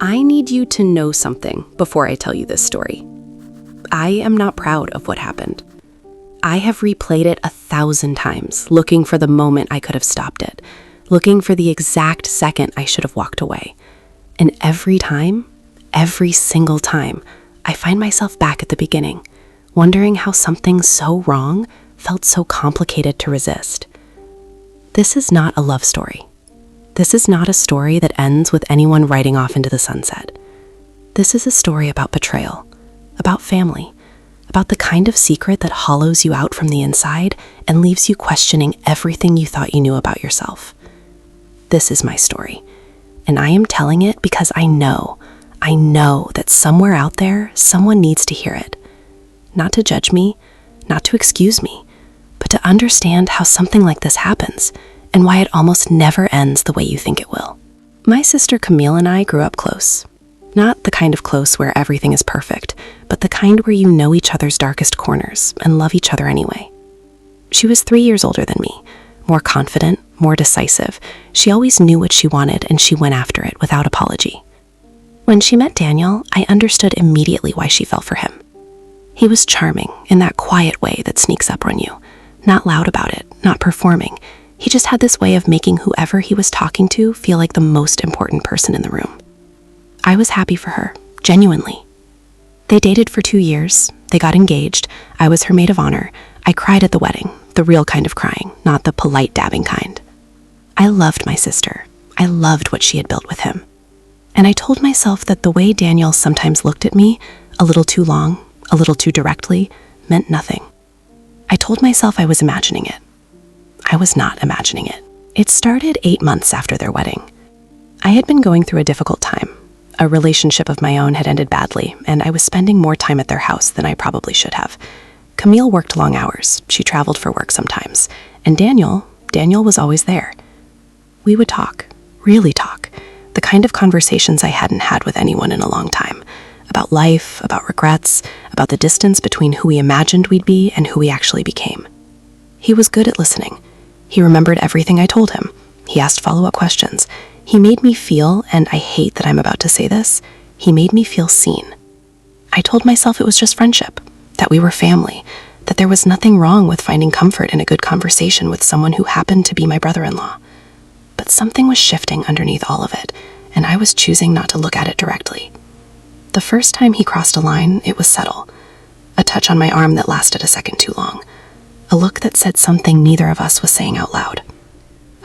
I need you to know something before I tell you this story. I am not proud of what happened. I have replayed it 1,000 times, looking for the moment I could have stopped it, looking for the exact second I should have walked away. And every time, every single time, I find myself back at the beginning, wondering how something so wrong felt so complicated to resist. This is not a love story. This is not a story that ends with anyone riding off into the sunset. This is a story about betrayal, about family, about the kind of secret that hollows you out from the inside and leaves you questioning everything you thought you knew about yourself. This is my story, and I am telling it because I know that somewhere out there, someone needs to hear it. Not to judge me, not to excuse me, but to understand how something like this happens and why it almost never ends the way you think it will. My sister Camille and I grew up close. Not the kind of close where everything is perfect, but the kind where you know each other's darkest corners and love each other anyway. She was 3 years older than me, more confident, more decisive. She always knew what she wanted and she went after it without apology. When she met Daniel, I understood immediately why she fell for him. He was charming in that quiet way that sneaks up on you, not loud about it, not performing. He just had this way of making whoever he was talking to feel like the most important person in the room. I was happy for her, genuinely. They dated for 2 years. They got engaged. I was her maid of honor. I cried at the wedding, the real kind of crying, not the polite dabbing kind. I loved my sister. I loved what she had built with him. And I told myself that the way Daniel sometimes looked at me, a little too long, a little too directly, meant nothing. I told myself I was imagining it. I was not imagining it. It started 8 months after their wedding. I had been going through a difficult time. A relationship of my own had ended badly, and I was spending more time at their house than I probably should have. Camille worked long hours. She traveled for work sometimes. And Daniel was always there. We would talk, really talk, the kind of conversations I hadn't had with anyone in a long time. About life, about regrets, about the distance between who we imagined we'd be and who we actually became. He was good at listening. He remembered everything I told him. He asked follow-up questions. He made me feel, and I hate that I'm about to say this, he made me feel seen. I told myself it was just friendship, that we were family, that there was nothing wrong with finding comfort in a good conversation with someone who happened to be my brother-in-law. But something was shifting underneath all of it, and I was choosing not to look at it directly. The first time he crossed a line, it was subtle. A touch on my arm that lasted a second too long. A look that said something neither of us was saying out loud.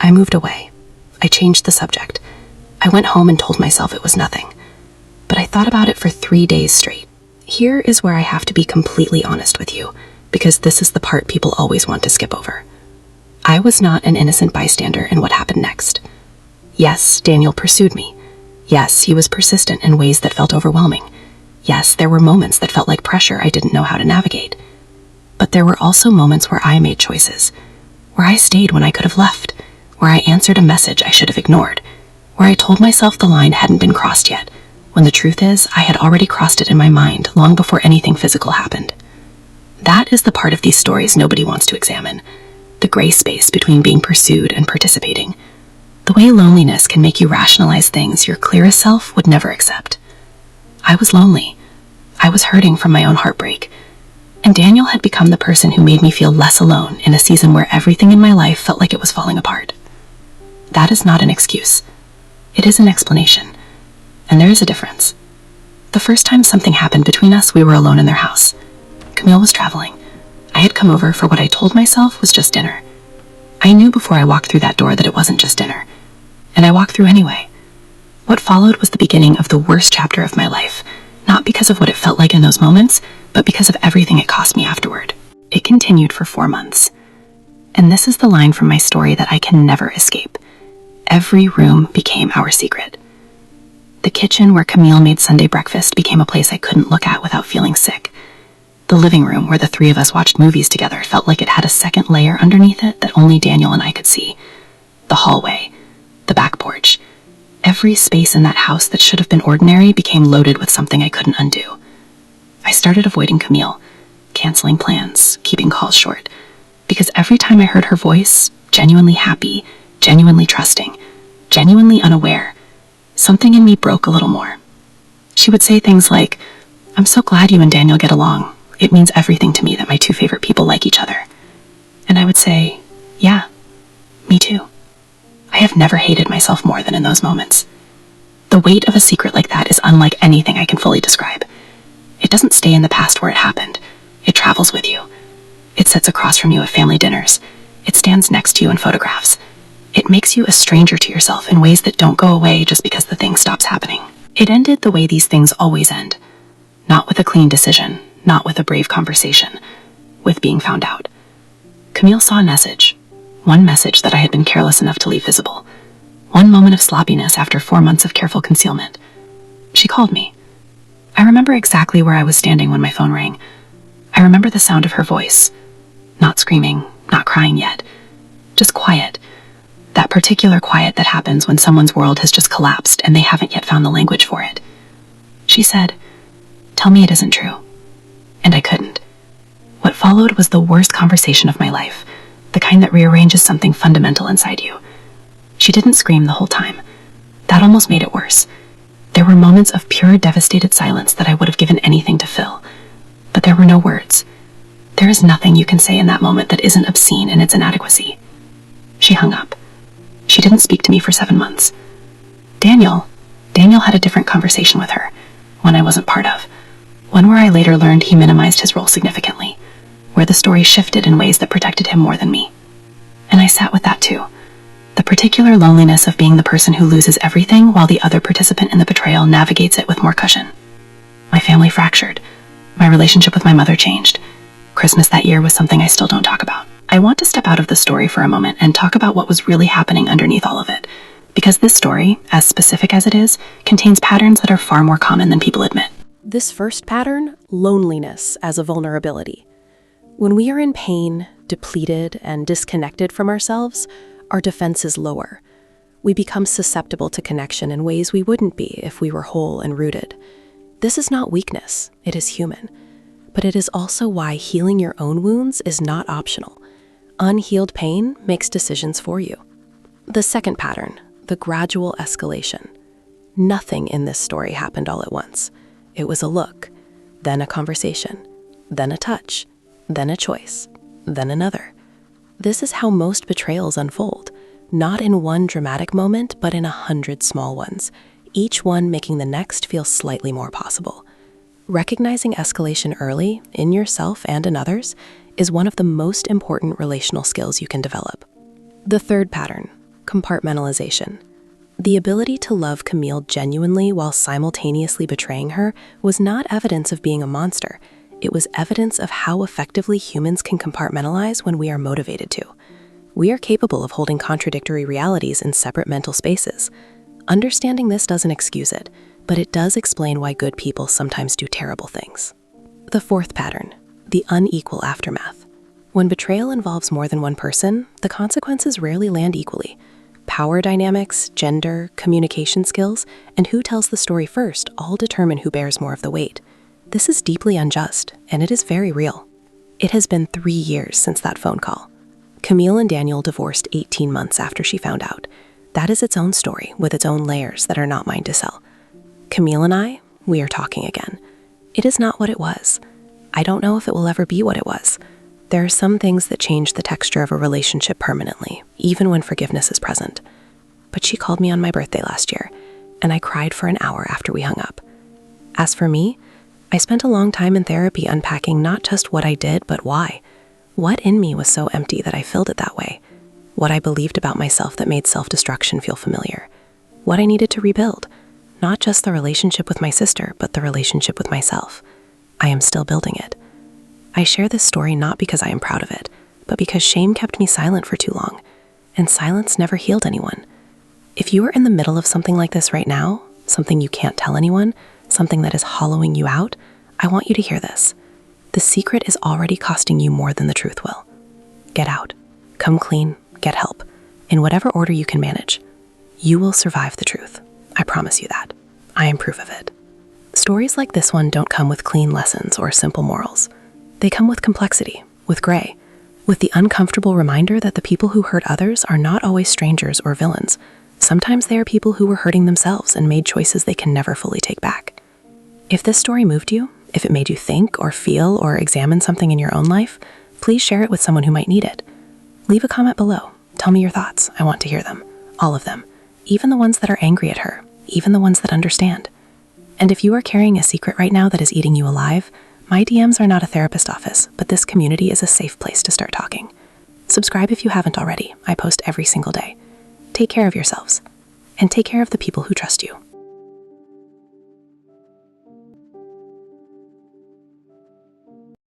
I moved away. I changed the subject. I went home and told myself it was nothing. But I thought about it for 3 days straight. Here is where I have to be completely honest with you, because this is the part people always want to skip over. I was not an innocent bystander in what happened next. Yes, Daniel pursued me. Yes, he was persistent in ways that felt overwhelming. Yes, there were moments that felt like pressure I didn't know how to navigate. But there were also moments where I made choices, where I stayed when I could have left, where I answered a message I should have ignored, where I told myself the line hadn't been crossed yet, when the truth is I had already crossed it in my mind long before anything physical happened. That is the part of these stories nobody wants to examine, the gray space between being pursued and participating, the way loneliness can make you rationalize things your clearest self would never accept. I was lonely. I was hurting from my own heartbreak. And Daniel had become the person who made me feel less alone in a season where everything in my life felt like it was falling apart. That is not an excuse. It is an explanation. And there is a difference. The first time something happened between us, we were alone in their house. Camille was traveling. I had come over for what I told myself was just dinner. I knew before I walked through that door that it wasn't just dinner. And I walked through anyway. What followed was the beginning of the worst chapter of my life, not because of what it felt like in those moments, but because of everything it cost me afterward. It continued for 4 months. And this is the line from my story that I can never escape. Every room became our secret. The kitchen where Camille made Sunday breakfast became a place I couldn't look at without feeling sick. The living room where the 3 of us watched movies together felt like it had a second layer underneath it that only Daniel and I could see. The hallway, the back porch. Every space in that house that should have been ordinary became loaded with something I couldn't undo. I started avoiding Camille, canceling plans, keeping calls short, because every time I heard her voice, genuinely happy, genuinely trusting, genuinely unaware, something in me broke a little more, She would say things like, "I'm so glad you and Daniel get along. It means everything to me that my two favorite people like each other." And I would say, "Yeah, me too." I have never hated myself more than in those moments. The weight of a secret like that is unlike anything I can fully describe. It doesn't stay in the past where it happened. It travels with you. It sits across from you at family dinners. It stands next to you in photographs. It makes you a stranger to yourself in ways that don't go away just because the thing stops happening. It ended the way these things always end. Not with a clean decision, not with a brave conversation, with being found out. Camille saw a message. One message that I had been careless enough to leave visible. One moment of sloppiness after 4 months of careful concealment. She called me. I remember exactly where I was standing when my phone rang. I remember the sound of her voice. Not screaming, not crying yet. Just quiet. That particular quiet that happens when someone's world has just collapsed and they haven't yet found the language for it. She said, "Tell me it isn't true." And I couldn't. What followed was the worst conversation of my life, the kind that rearranges something fundamental inside you. She didn't scream the whole time. That almost made it worse. There were moments of pure devastated silence that I would have given anything to fill. But there were no words. There is nothing you can say in that moment that isn't obscene in its inadequacy. She hung up. She didn't speak to me for 7 months. Daniel had a different conversation with her, one I wasn't part of. One where I later learned he minimized his role significantly, where the story shifted in ways that protected him more than me. And I sat with that too. The particular loneliness of being the person who loses everything while the other participant in the betrayal navigates it with more cushion. My family fractured. My relationship with my mother changed. Christmas that year was something I still don't talk about. I want to step out of the story for a moment and talk about what was really happening underneath all of it, because this story, as specific as it is, contains patterns that are far more common than people admit. This first pattern, loneliness as a vulnerability. When we are in pain, depleted, and disconnected from ourselves, our defenses lower. We become susceptible to connection in ways we wouldn't be if we were whole and rooted. This is not weakness, it is human. But it is also why healing your own wounds is not optional. Unhealed pain makes decisions for you. The second pattern, the gradual escalation. Nothing in this story happened all at once. It was a look, then a conversation, then a touch, then a choice, then another. This is how most betrayals unfold, not in one dramatic moment, but in 100 small ones, each one making the next feel slightly more possible. Recognizing escalation early, in yourself and in others, is one of the most important relational skills you can develop. The third pattern, compartmentalization. The ability to love Camille genuinely while simultaneously betraying her was not evidence of being a monster. It was evidence of how effectively humans can compartmentalize when we are motivated to. We are capable of holding contradictory realities in separate mental spaces. Understanding this doesn't excuse it, but it does explain why good people sometimes do terrible things. The fourth pattern, the unequal aftermath. When betrayal involves more than one person, the consequences rarely land equally. Power dynamics, gender, communication skills, and who tells the story first all determine who bears more of the weight. This is deeply unjust, and it is very real. It has been 3 years since that phone call. Camille and Daniel divorced 18 months after she found out. That is its own story, with its own layers that are not mine to sell. Camille and we are talking again. It is not what it was. I don't know if it will ever be what it was. There are some things that change the texture of a relationship permanently, even when forgiveness is present. But she called me on my birthday last year, and I cried for an hour after we hung up. As for me, I spent a long time in therapy unpacking not just what I did, but why. What in me was so empty that I filled it that way? What I believed about myself that made self-destruction feel familiar? What I needed to rebuild? Not just the relationship with my sister, but the relationship with myself. I am still building it. I share this story not because I am proud of it, but because shame kept me silent for too long, and silence never healed anyone. If you are in the middle of something like this right now, something you can't tell anyone, something that is hollowing you out, I want you to hear this. The secret is already costing you more than the truth will. Get out. Come clean. Get help. In whatever order you can manage. You will survive the truth. I promise you that. I am proof of it. Stories like this one don't come with clean lessons or simple morals. They come with complexity, with gray, with the uncomfortable reminder that the people who hurt others are not always strangers or villains. Sometimes they are people who were hurting themselves and made choices they can never fully take back. If this story moved you, if it made you think or feel or examine something in your own life, please share it with someone who might need it. Leave a comment below. Tell me your thoughts. I want to hear them. All of them. Even the ones that are angry at her. Even the ones that understand. And if you are carrying a secret right now that is eating you alive, my DMs are not a therapist office, but this community is a safe place to start talking. Subscribe if you haven't already. I post every single day. Take care of yourselves. And take care of the people who trust you.